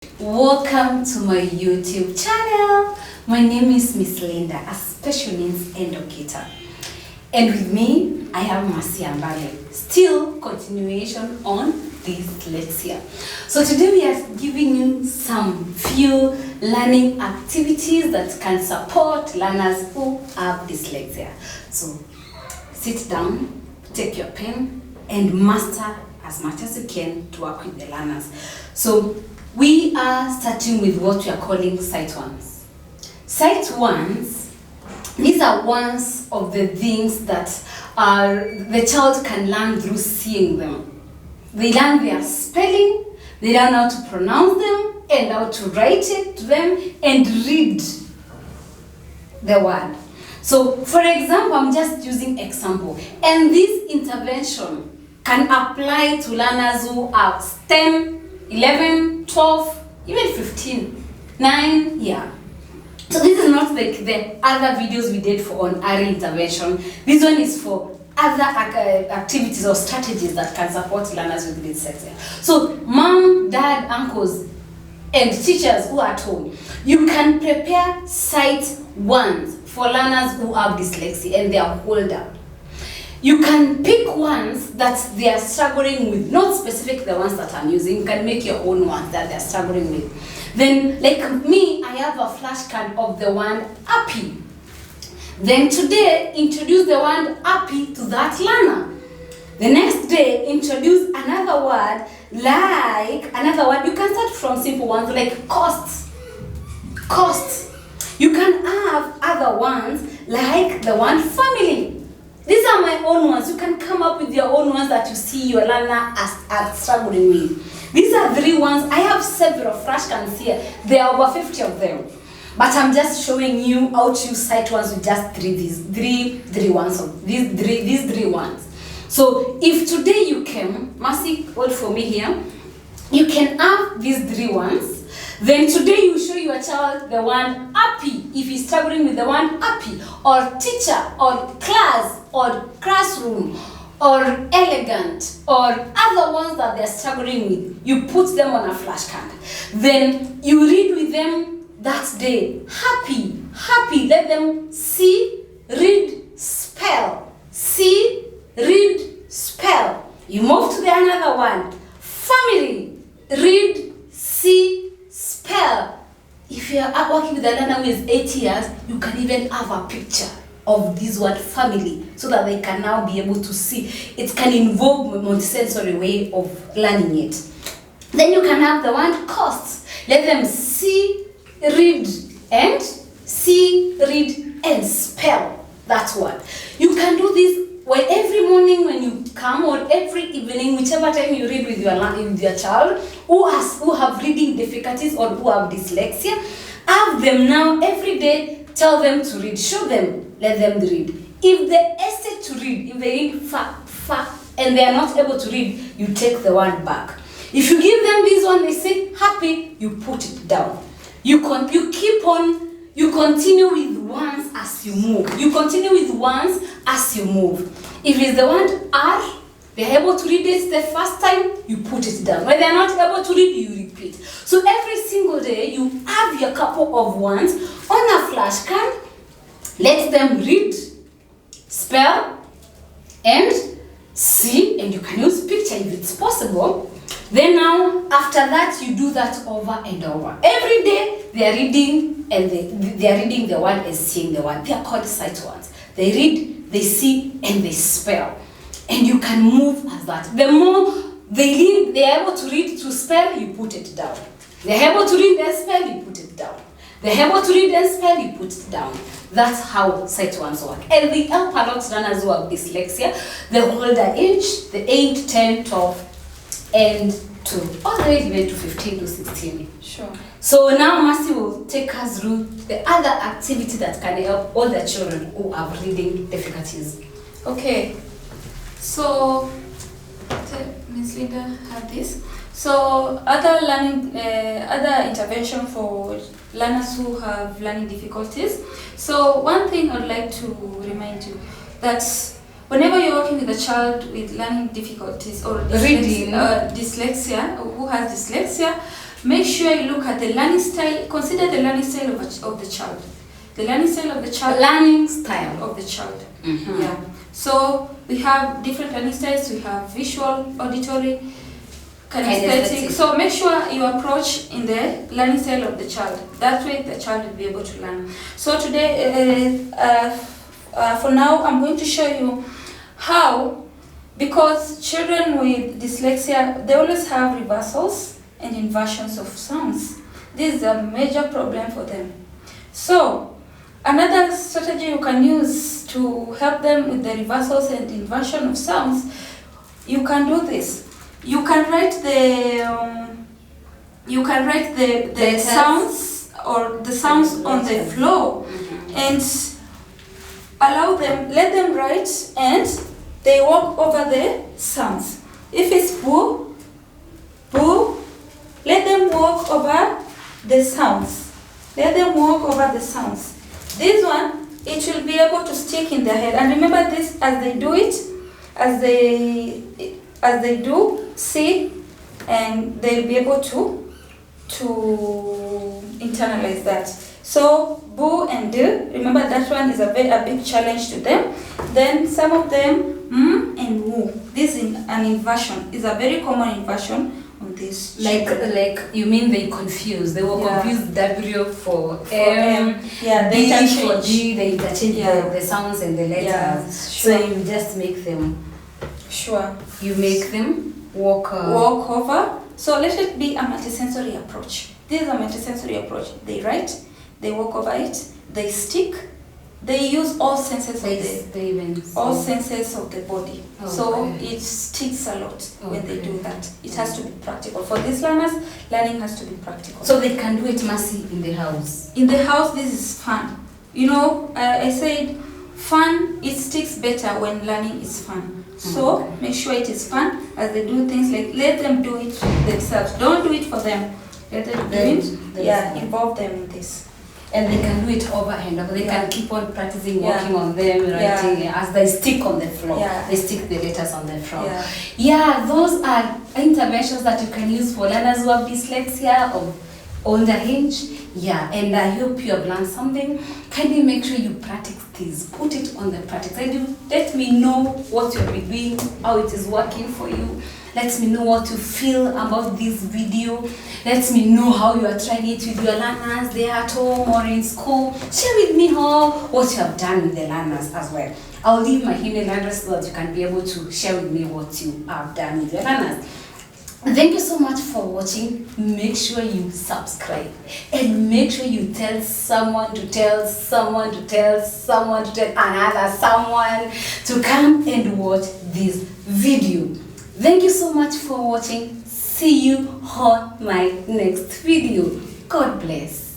Welcome to my YouTube channel. My name is Miss Linda, a special needs educator. And with me, I have Mercy Ambale, still continuation on dyslexia. So today we are giving you some few learning activities that can support learners who have dyslexia. So sit down, take your pen, and master as much as you can to work with the learners. So we are starting with what we are calling sight ones. Sight ones, these are ones of the things that the child can learn through seeing them. They learn their spelling, they learn how to pronounce them, and how to write it to them, and read the word. So, for example, I'm just using example, and this intervention can apply to learners who are 10, 11, 12, even 15, 9, yeah. So this is not like the other videos we did for on early intervention. This one is for other activities or strategies that can support learners with dyslexia. So mom, dad, uncles, and teachers who are at home, you can prepare sight ones for learners who have dyslexia and they are older. You can pick ones that they are struggling with, not specific the ones that I'm using. You can make your own ones that they're struggling with. Then, like me, I have a flashcard of the word happy. Then today, introduce the word happy to that learner. The next day, introduce another word like another word. You can start from simple ones like cost. Cost. You can have other ones like the one family. These are my own ones. You can come up with your own ones that you see your learner are struggling with. These are 3 ones. I have several flashcards here. There are over 50 of them. But I'm just showing you how to use sight ones with just three ones. Of these three ones. So if today you came, Mercy, hold for me here. You can have these 3 ones. Then today you show your child the one happy, if he's struggling with the one happy, or teacher, or class, or classroom, or elegant, or other ones that they're struggling with. You put them on a flashcard. Then you read with them that day. Happy, happy. Let them see, read, spell. See, read, spell. You move to the another one. Family, read, see, spell. If you are working with a learner who is 8 years, you can even have a picture of this word family so that they can now be able to see. It can involve a multisensory way of learning it. Then you can have the word costs. Let them see, read, and spell that word. You can do this every morning when you come, or every evening, whichever time you read with your child who have reading difficulties or who have dyslexia. Have them now every day. Tell them to read. Show them. Let them read. If they essay to read, if they read fa, and they are not able to read, you take the word back. If you give them this one, they say happy, you put it down. You continue with ones as you move. You continue with ones as you move. If it's the word R, they're able to read it the first time, you put it down. When they're not able to read, you repeat. So every single day, you have your couple of ones on a flashcard. Let them read, spell, and see, and you can use picture if it's possible. Then now, after that, you do that over and over. Every day, they are reading, and they are reading the word and seeing the word. They are called sight words. They read, they see, and they spell. And you can move as that. The more they are able to read, to spell, you put it down. They're able to read and spell, you put it down. They're able to read and spell, you put it down. That's how sight ones work. And they help a lot of learners who have dyslexia, the older age, the 8, 10, 12, and to all the way even to 15 to 16. Sure. So now Mercy will take us through the other activity that can help all the children who have reading difficulties. Okay. So, Ms. Linda have this. So, other intervention for learners who have learning difficulties. So, one thing I'd like to remind you that whenever you're working with a child with learning difficulties or dyslexia, who has dyslexia, make sure you look at the learning style. Consider the learning style of the child. The learning style of the child. Learning style of the child. Mm-hmm. Yeah. So we have different learning styles. We have visual, auditory, kinesthetic. So make sure you approach in the learning style of the child. That way the child will be able to learn. So today, for now, I'm going to show you how, because children with dyslexia, they always have reversals and inversions of sounds. This is a major problem for them. So another strategy you can use to help them with the reversals and inversion of sounds, you can do this. You can write the sounds or the sounds on the floor and allow them, let them write and they walk over the sounds. If it's boo, boo, let them walk over the sounds. Let them walk over the sounds. This one, it will be able to stick in their head. And remember this, as they do it, as they do, see, and they'll be able to internalize that. So boo and do, remember that one is a big challenge to them. Then some of them and woo. This is an inversion. Is a very common inversion on this. Like you mean they confuse? They will confuse W for M. They D interchange. for G. They interchange the sounds and the letters. Yeah, So you just make them. Sure. You make them walk over. So let it be a multisensory approach. This is a multisensory approach. They write, they walk over it, they stick, they use all senses all senses of the body. So it sticks a lot when they do that. It has to be practical. For these learners, learning has to be practical. So they can do it, Mercy, in the house. In the house, this is fun. You know, I said fun, it sticks better when learning is fun. So make sure it is fun as they do things, like let them do it themselves. Don't do it for them. Let them do it. Yeah, involve them in this. And they can do it over and over. They can keep on practicing walking on them, writing as they stick on the floor. They stick the letters on the floor. Those are interventions that you can use for learners who have dyslexia or older age. And I hope you have learned something. Kindly make sure you practice this. Put it on the practice. And you let me know what you'll be doing, how it is working for you. Let me know what you feel about this video. Let me know how you are trying it with your learners there at home or in school. Share with me what you have done with the learners as well. I'll leave my email address so that you can be able to share with me what you have done with your learners. Thank you so much for watching. Make sure you subscribe and make sure you tell someone to tell someone to tell someone to tell another someone to come and watch this video. Thank you so much for watching. See you on my next video. God bless.